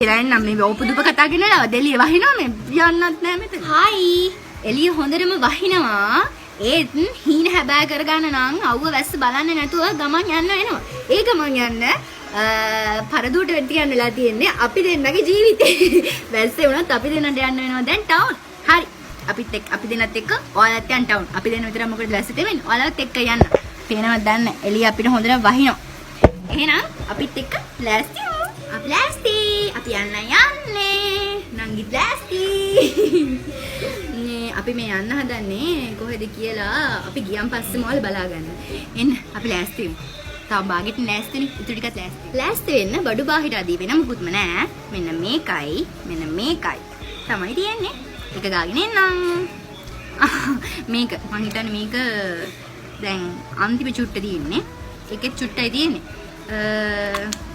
ඉරන් නම් මේ ඕපදුප කතා කරනවා දෙලිය වහිනවා මේ යන්නත් නෑ මෙතන. හයි. එළිය හොඳටම වහිනවා. ඒත් හීන හැබෑ කරගන්න නම් අවුව වැස්ස බලන්නේ නැතුව ගමන් යන්න වෙනවා. ඒ ගමන් යන්න පරදුවට වෙටි යන්න වෙලා තියෙන්නේ අපි දෙන්නගේ ජීවිතේ. වැස්සේ වුණත් අපි දෙන්නට යන්න වෙනවා දැන් ටවුන්. හරි. අපි දෙන්නත් එක්ක ඔයාලත් යන්න ටවුන්. අපි දෙන්න විතර මොකද ලැස්ති වෙන්නේ? ඔයාලත් එක්ක යන්න. පේනවද දන්නේ? එළිය අපිට හොඳටම වහිනවා. එහෙනම් අපිත් එක්ක ලෑස්ති වෙමු. අපි ලෑස්ති. අපි යන්නේ. නංගි ලෑස්ති. අපි මේ යන්න හදන්නේ කොහෙද කියලා අපි ගියන් පස්සේ මොකද බලාගන්න. එන්න අපි ලෑස්ති වෙමු. තාම බාගෙට ලෑස්තිනේ. ඉතුරු ටිකත් ලෑස්ති. ලෑස්ති වෙන්න බඩු බාහිර ආදී වෙන මොකුත්ම නෑ. මෙන්න මේකයි තමයි තියෙන්නේ. එක ගාගෙන එන්නම්. මේක මං හිතන්නේ මේක දැන් අන්තිම චුට්ට තියෙන්නේ. එකෙත් චුට්ටයි තියෙන්නේ.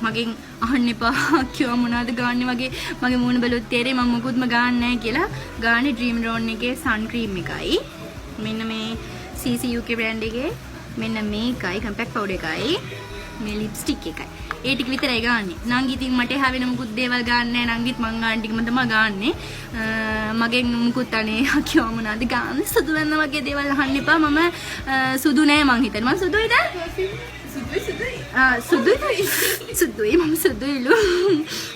මගෙන් අහන්න එපා කිව්වා මොනවද ගාන්නේ වගේ මගේ මූණ බැලුවොත් තේරෙයි මම මොකුත්ම ගාන්නේ නැහැ කියලා. ගාන්නේ ඩ්‍රීම් රෝන් එකේ සන් ක්‍රීම් එකයි. මෙන්න මේ CC UK බ්‍රෑන්ඩ් එකේ මෙන්න මේකයි කම්පැක්ට් පවුඩර් එකයි. මේ ලිප්ස්ටික් එකයි. ඒ ටික විතරයි ගාන්නේ. නංගි ඉතින් මට එහා වෙන මොකුත් දේවල් ගාන්නේ නැහැ. නංගිත් මං ගාන ටිකම තමයි ගාන්නේ. මගෙන් මොකුත් අනේ කිව්වා මොනවද ගාන්නේ සුදු වෙන වගේ දේවල් අහන්න එපා. මම සුදු නෑ මං හිතන්නේ. මං සුදුයිද? සුදුයි මම සුදුයිලු.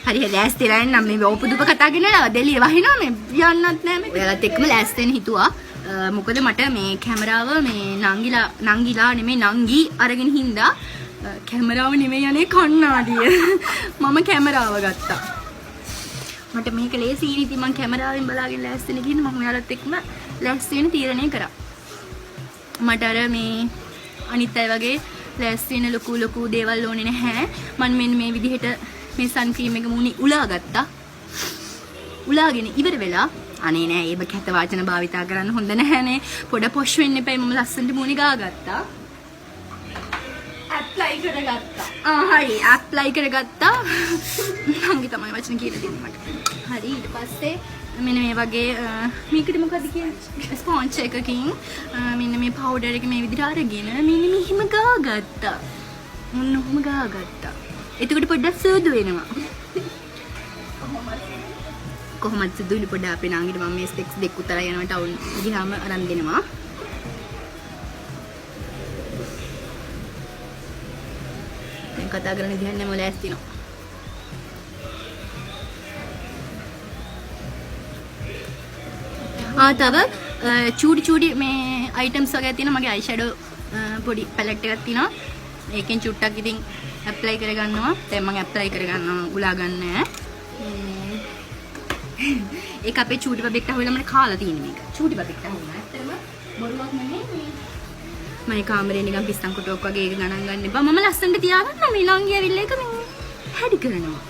හරි ලෑස්තිලා නම් මේ ඕපදුප කතා කරනවා දෙලිය වහිනවා මේ යන්නත් නෑ මේ. ඔයාලත් එක්කම ලෑස්ති වෙන්න හිතුවා. මොකද මට මේ කැමරාව මේ නංගිලා නෙමෙයි නංගි අරගෙන හින්දා කැමරාව නෙමෙයි යන්නේ කණ්ණාඩිය. මම කැමරාව ගත්තා. මට මේක ලේසි ඉතින් මම කැමරාවෙන් බලාගෙන ලෑස්ති වෙන්න ගිහින් මම ඔයාලත් එක්කම ලෑස්ති වෙන්න තීරණය කරා. මට අර මේ අනිත් අය වගේ ලෑස්ති වෙන ලොකු දේවල් ඕනේ නැහැ. මම මෙන්න මේ විදිහට මේ සන් ක්‍රීම් එක මූණේ උලාගත්තා. උලාගෙන ඉවර වෙලා අනේ නෑ ඒක කැත වාචන භාවිතා කරන්න හොඳ නැහැනේ. පොඩ පොෂ් වෙන්න එපා. මම ලස්සනට මූණේ ගාගත්තා. ඇප්ලයි කරගත්තා. හරි ඇප්ලයි කරගත්තා. නංගි තමයි වචන කියලා දෙන්නේ මට. හරි ඊට පස්සේ මෙන්න මේ වගේ මේකට මොකද කියන්නේ ස්පොන්ජ් එකකින් මෙන්න මේ පවුඩර් එක මේ විදිහට අරගෙන මෙන්න මෙහිම ගාගත්තා. මොනවම ගාගත්තා. එතකොට පොඩ්ඩක් සුදු වෙනවා. කොහොමද සුදුලි පොඩ්ඩක් අපේ නාංගිට මම මේ ස්පෙක්ස් දෙක උතර යනවා ටවුන් ගියාම අරන් දෙනවා. දැන් කතා කරන විදිහක් නෑ මොලෑස් තිනවා. තව චූටි මේ අයිටම්ස් වගේ තියෙනවා. මගේ අයි ෂැඩෝ පොඩි පැලට් එකක් තියෙනවා. ඒකෙන් චුට්ටක් ඉතින් ඇප්ලයි කරගන්නවා. දැන් මම ඇප්ලයි කරගන්නවා උලා ගන්න නෑ. ඒක අපේ චූටි බබෙක්ට අහුවෙලා මම කාලා තියෙන මේක. චූටි බබෙක්ට අහුවෙලා. ඇත්තටම බොරුවක් නෙමෙයි. මම කාමරේ නිකන් පිස්සන් කොටුවක් වගේ ඒක ගණන් ගන්න එපා. මම ලස්සනට තියාගන්න මේ නංගි ඇවිල්ලා ඒක මේ හැඩි කරනවා.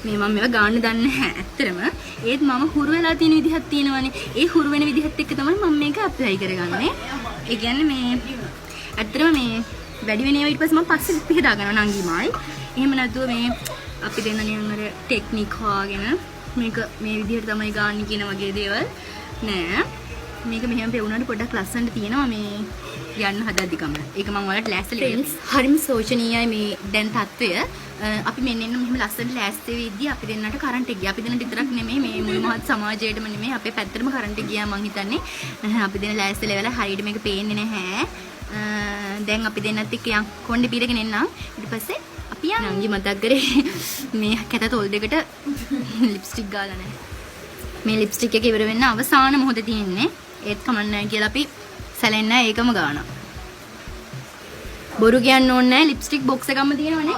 මේ මම මේවා ගන්න දන්නේ නැහැ ඇත්තටම. ඒත් මම හුරු වෙලා තියෙන විදිහක් තියෙනවානේ. ඒ හුරු වෙන විදිහත් එක්ක තමයි මම මේක ඇප්ලයි කරගන්නේ. ඒ කියන්නේ මේ ඇත්තටම මේ වැඩි වෙන ඒවා ඊට පස්සේ මම පස්සේ පිහදා ගන්නවා නංගිමයි. එහෙම නැතුව මේ අපි දෙන්න නිකන් අර ටෙක්නික් හොයාගෙන මේක මේ විදිහට තමයි ගන්න කියන වගේ දේවල් නෑ. මේක මෙහෙම පෙවුනට පොඩ්ඩක් ලස්සනට තියෙනවා මේ යන්න හදද්දි කමල. ඒක මම ඔයාලට ලෑස්තිලා දෙන්න. හරිම සෝචනීයයි මේ දැන් තත්ත්වය. අපි මෙන්න මෙහෙම ලස්සනට ලෑස්ති වෙද්දී අපි දෙන්නට කරන්ට් එක ගියා. අපි දෙන්නට විතරක් නෙමෙයි මේ මුළු මහත් සමාජයටම නෙමෙයි අපේ පැත්තටම කරන්ට් එක ගියා මං හිතන්නේ. අපි දෙන්න ලෑස්තිලා වෙලා හරියට මේක පේන්නේ නැහැ. දැන් අපි දෙන්නත් එක්ක යන් කොණ්ඩේ පීරගෙන එන්නම්. ඊට පස්සේ අපි යන් නංගි මතක් කරේ මේ කැත තොල් දෙකට ලිප්ස්ටික් ගාලා නැහැ. මේ ලිප්ස්ටික් එක ඉවර වෙන්න අවසාන මොහොතේ තියෙන්නේ. ඒත් කමන්නේ නැහැ කියලා අපි සැලෙන්නේ නැහැ ඒකම ගානවා. බොරු කියන්න ඕනේ නැහැ ලිප්ස්ටික් බොක්ස් එකක්ම තියෙනවනේ.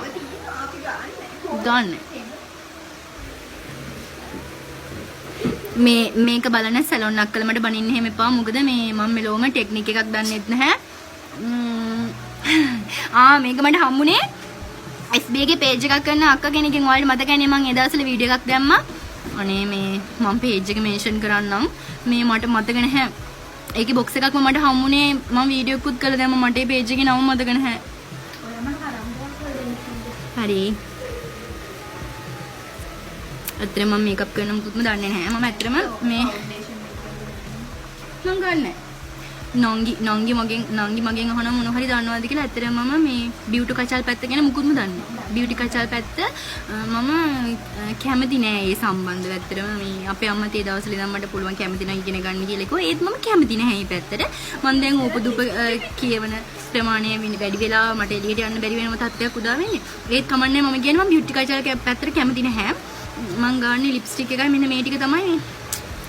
ගන්න. මේක බලන සැලොන් අක්කල මට බනින්න එහෙම එපා. මොකද මේ මම මෙලොවම ටෙක්නික් එකක් දන්නෙත් නැහැ. මේක මට හම්බුනේ FB එකේ page එකක් කරන අක්ක කෙනකින් ඔයාලට මතකයිනේ මම ඒ දවස්වල වීඩියෝ එකක් දැම්මා. අනේ මේ මම page එක mention කරන්නම්. මේ මට මතක නැහැ. ඒකේ box එකක්ම මට හම්බුනේ මම වීඩියෝ එකකුත් කළා දැම්ම මට ඒ page එකේ නම මතක නැහැ. හරි. ඇත්තටම මම මේකප් කරන මුකුත්ම දන්නේ නැහැ. මම ඇත්තටම මේ මම ගන්නෑ. නංගි මගෙන් අහනවා මොන හරි දන්නවද කියලා. ඇත්තටම මම මේ බියුටි කචල් පැත්ත ගැන මුකුත්ම දන්නේ නැහැ. බියුටි කචල් පැත්ත මම කැමති නෑ ඒ සම්බන්ධව. ඇත්තටම මේ අපේ අම්මා තේ දවස්වල ඉඳන් මට පුළුවන් කැමති නම් ඉගෙන ගන්න කියලා කිව්වා. ඒත් මම කැමති නැහැ මේ පැත්තට. මම දැන් උපදුප කියවන ප්‍රමාණය වැඩි වෙලා මට එළියට යන්න බැරි වෙනම තත්ත්වයක් උදා වෙන්නේ. ඒත් කමන්නේ මම කියන්නේ මම බියුටි කචල් පැත්තට කැමති නැහැ. මම ගන්න ලිප්ස්ටික් එකයි මෙන්න මේ ටික තමයි.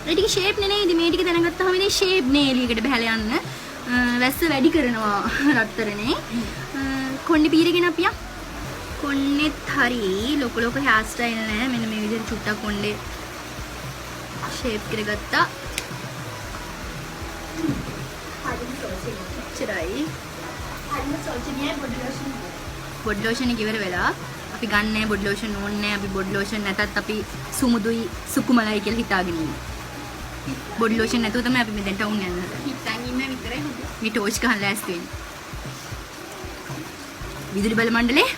ඒ ටික ෂේප් නෙනේ. මේ ටික දැනගත්තාම ඉතින් ෂේප් නේ එළියකට බහලා යන්න. වැස්ස වැඩි කරනවා රත්තරනේ. කොණ්ඩේ පීරගෙන අපියා. කොණ්ඩෙත් හරි ලොකු හෙයාර් ස්ටයිල් නෑ. මෙන්න මේ විදිහට චුට්ටක් කොණ්ඩේ ෂේප් කරගත්තා. හරිම සෝචියයි. හරිම සෝචියයි බොඩි ලෝෂන් ඉවර වෙලා. අපි ගන්නෑ බොඩි ලෝෂන් ඕනේ. අපි බොඩි ලෝෂන් නැතත් අපි සුමුදුයි සුකුමලයි කියලා හිතාගෙන ඉන්නේ. බොඩි ලෝෂන් නැතුව තමයි අපි මෙතෙන්ට වුන් යන්නේ. හිතන් ඉන්න විතරයි හොඳ. මේ ටෝච් ගහලා ලෑස්ති වෙන්න. විදුලි බල මණ්ඩලේ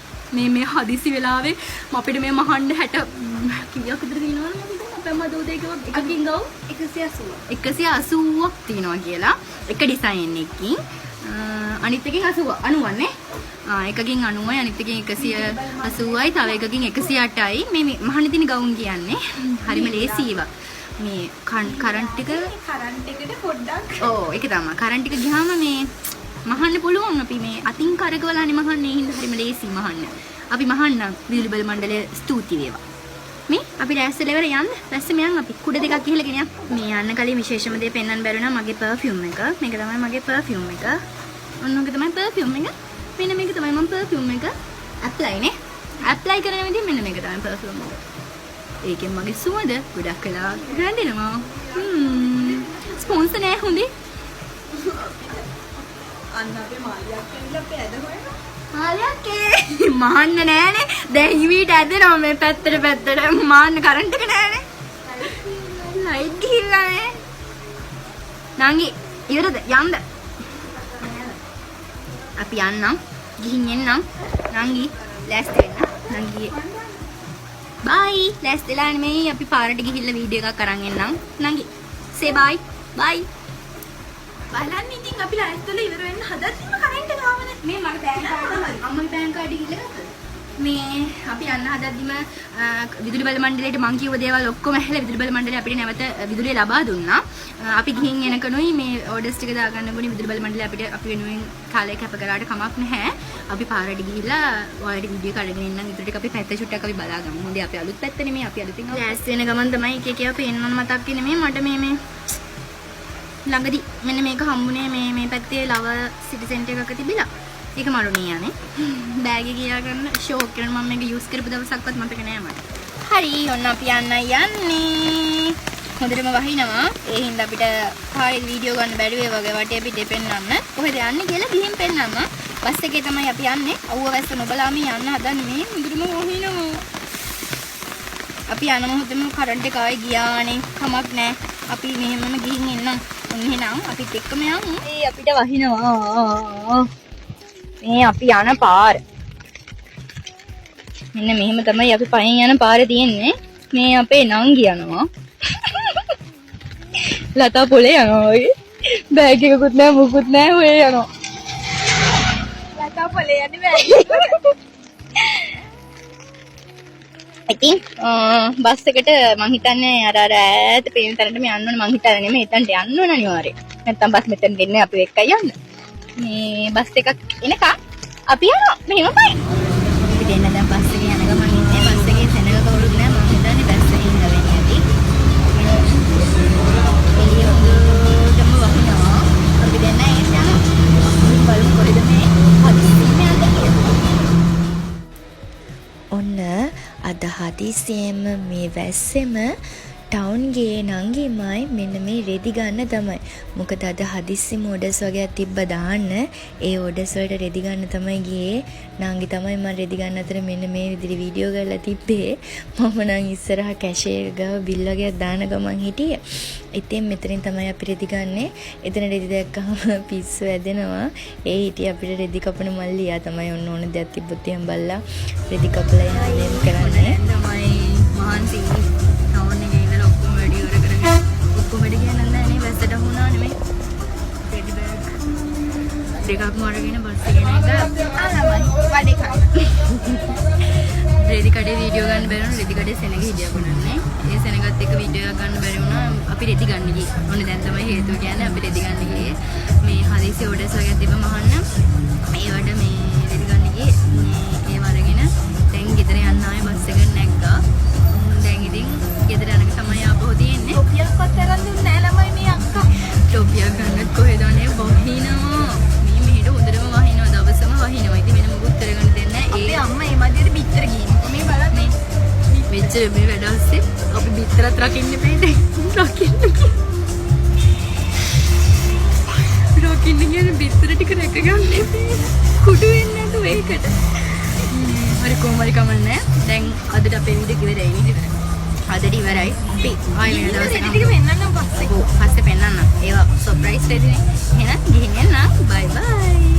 මේ හදිසි වෙලාවේ අපිට මේ මහන්න 60 කීයක් විතර තියෙනවද මම අපේ අම්මා දෝ දෙකක් එකකින් ගව 180ක් තියෙනවා කියලා. එක ඩිසයින් එකකින් අනිත් එකකින් 90 නේ. එකකින් 90යි අනිත් එකකින් 180යි තව එකකින් 108යි. මේ මහන්න තියෙන ගවුන් කියන්නේ හරිම ලේසි ඒවා. මේ කරන්ට් එකට පොඩ්ඩක් ඒක තමයි කරන්ට් එක ගියාම මේ මහන්න පුළුවන්. අපි මේ අතින් කරකවලානේ මහන්නේ. හින්දා හරිම ලේසි මහන්න. අපි මහන්න විදුලි බල මණ්ඩලයේ ස්තුති වේවා. මේ අපි රැස්සල ඉවර යන්න. රැස්සෙම යන් අපි කුඩ දෙකක් ගිහලා ගෙන යන්න. මේ යන්න කලින් විශේෂම දේ පෙන්වන්න බැරුණා මගේ පර්ෆියුම් එක. මේක තමයි මගේ පර්ෆියුම් එක. ඔන්න ඔක තමයි පර්ෆියුම් එක. මෙන්න මේක තමයි මම පර්ෆියුම් එක ඇප්ලයි නේ. ඇප්ලයි කරන විදිහ මෙන්න මේක තමයි පර්ෆියුම් එක. ඒකෙන් මගේ සුවඳ ගොඩක් කළා රැඳෙනවා. ස්පොන්සර් නෑ හොඳේ. අන්න අපේ මාලියක් ඇවිල්ලා අපේ ඇද හොයනවා. මාලියක් මහන්න නෑනේ. දැන් හිමීට ඇදෙනවා මේ පැත්තට මාන්න කරන්ට් එක නෑනේ. ලයිට් ගිහිල්ලා නේ. නංගි ඉවරද යන්න. අපි යන්නම්. ගිහින් එන්නම්. නංගි ලෑස්ති වෙන්න. නංගි bye. ලෑස්තිලා නෙමෙයි අපි පාරට ගිහිල්ලා වීඩියෝ එකක් අරන් එන්නම්. නංගි say bye. bye. බලන්න ඉතින් අපි ලෑස්තිලා ඉවර වෙන්න හදද්දිම කරන්ට් එක ආවනේ. මේ මගේ බෑන් කාඩ් අම්මගේ බෑන් කාඩ් එක ඉල්ල ගත්තද? මේ අපි යන්න හදද්දිම විදුලි බල මණ්ඩලයට මං කිව්ව දේවල් ඔක්කොම ඇහලා විදුලි බල මණ්ඩලය අපිට නැවත විදුලිය ලබා දුන්නා. අපි ගිහින් එනකනුයි මේ ඕඩර්ස් ටික දාගන්න ඕනේ. විදුලි බල මණ්ඩලය අපිට අපි වෙනුවෙන් කාලය කැප කරාට කමක් නැහැ. අපි පාරට ගිහිල්ලා ඔයාලට වීඩියෝ කරගෙන ඉන්නම්. ඊට ටික අපි පැත්ත චුට්ටක් අපි බලාගමු. හොඳයි අපි අලුත් පැත්ත නෙමෙයි අපි අලුතින් ලෑස්ති වෙන ගමන් තමයි එක එක අපි එන්නන මතක් වෙන්නේ. මට මේ ළඟදී මෙන්න මේක හම්බුනේ මේ පැත්තේ ලව සිටි සෙන්ටර් එකක තිබිලා. ඒක මරුණේ යන්නේ. බෑග් එක ගියා ගන්න ෂෝක් කරන මම මේක යූස් කරපු දවසක්වත් මතක නෑ මට. හරි ඔන්න අපි යන්නේ. හොඳටම වහිනවා. ඒ හින්දා අපිට කාලේ වීඩියෝ ගන්න බැරි වේ වගේ වටේ පිටේ පෙන්නන්න. කොහෙද යන්නේ කියලා ගිහින් පෙන්නන්න. බස් එකේ තමයි අපි යන්නේ. අවුව වැස්ස නොබලාම යන්න හදන්නේ මේ මුදුරම වහිනවා. අපි යන මොහොතේම කරන්ට් එක ආයි ගියානේ. කමක් නෑ. අපි මෙහෙමම ගිහින් එන්නම්. ඔන්න එහෙනම් අපිත් එක්කම යමු. ඒ අපිට වහිනවා. මේ අපි යන පාර. මෙන්න මෙහෙම තමයි අපි පයින් යන පාරේ තියෙන්නේ. මේ අපේ නංගි යනවා. ලතා පොලේ යනවා වගේ. බෑග් එකකුත් නැහැ මොකුත් නැහැ ඔය යනවා. ලතා පොලේ යන්නේ බෑග්. ඉතින් බස් එකට මං හිතන්නේ අර ඈත පේන තැනට මේ යන්න ඕනේ. මං හිතන්නේ නෙමෙයි එතනට යන්න ඕන අනිවාර්යෙන්. නැත්තම් බස් මෙතන දෙන්නේ අපි එක්කයි යන්න. මේ බස් එකක් එනකම් අපි යනවා. මෙහෙමයි. අපි දෙන්න දැන් බස් එකේ යන ගමන් ඉන්නේ. බස් එකේ සෙනග කවුරුත් නැහැ. මං හිතන්නේ බස් එකේ ඉන්න වෙන්නේ ඇති. එළියටම වහිනවා. අපි දෙන්න යනවා. බලමු කොහෙද මේ හදිස්සියෙම යන්නේ කියලා. ඔන්න අද හදිසියෙම මේ වැස්සෙම ටවුන් ගියේ නංගිමයි මෙන්න මේ රෙදි ගන්න තමයි. මොකද අද හදිස්සි ඕඩර්ස් වගේ තිබ්බ දාන්න. ඒ ඕඩර්ස් වලට රෙදි ගන්න තමයි ගියේ. නංගි තමයි මම රෙදි ගන්න අතර මෙන්න මේ විදිහට වීඩියෝ කරලා තිබ්බේ. මම නම් ඉස්සරහ කැෂේ ගාව බිල් වගේ දාන ගමන් හිටියේ. ඉතින් මෙතනින් තමයි අපි රෙදි ගන්නෙ. එතන රෙදි දැක්කම පිස්සු ඇදෙනවා. ඒ හිටියේ අපිට රෙදි කපන මල්ලියා තමයි ඔන්න ඕන දෙයක් තිබ්බොත් එහෙම බල්ලා රෙදි කපලා යන්නේ කරන්නේ. තමයි මහන්සි ටවුන් එකේ ඉඳලා ඔක්කොම වැඩි ඉවර කරගෙන ඔක්කොම වැඩි කියන්නේ නැහැ නේ වැස්සට වුණා නෙමෙයි. රෙදි බෑග් දෙකක්ම අරගෙන බස් එකේ නැග්ගා. රෙදි කඩේ වීඩියෝ ගන්න බැරි වුණා. රෙදි කඩේ සෙනග හිටියා කොනන්නේ. ඒ සෙනගත් එක්ක වීඩියෝ එකක් ගන්න බැරි වුණා. අපි රෙදි ගන්න ගියේ. ඔන්න දැන් තමයි හේතුව කියන්නේ අපි රෙදි ගන්න ගියේ. මේ හදිසි ඕඩර්ස් වගේ තිබ්බ මහන්න. ඒවට මේ රෙදි ගන්න ගියේ. මේ ඒව අරගෙන දැන් ගෙදර යන්න ආයේ බස් එක නැග්ගා. දැන් ඉතින් ගෙදර යනක තමයි ආපහු තියෙන්නේ. ටොපියක්වත් අරන් දුන්නේ නැහැ ළමයි මේ අක්කා. ටොපියක් ගන්නත් කොහෙද අනේ වහිනවා. මේ මෙහෙට හොඳටම වහිනවා. දවසම වහිනවා. ඉතින් වෙන මොකුත් කරගන්න දෙන්නේ නැහැ. අපේ අම්මා මේ මැදට බිත්තර ගිහින්. මේ බලන්න මේ මෙච්චර මේ වැඩ අස්සේ අපි බිත්තරත් රකින්න බෑනේ. රකින්න කියන්නේ බිත්තර ටික රැක ගන්න බෑ. කුඩු වෙන්නේ නැතුව ඒකට. හරි කොහොමරි කමන්නේ. දැන් අදට අපේ වීඩියෝ ඉවරයි නේද? අදට ඉවරයි. අපි ආයෙ වෙන දවසක ටික වෙන්නනම් පස්සේ. පස්සේ පෙන්නන්න. ඒවා සර්ප්‍රයිස් දෙන්නේ. එහෙනම් ගිහින් යන්න. බයි බයි.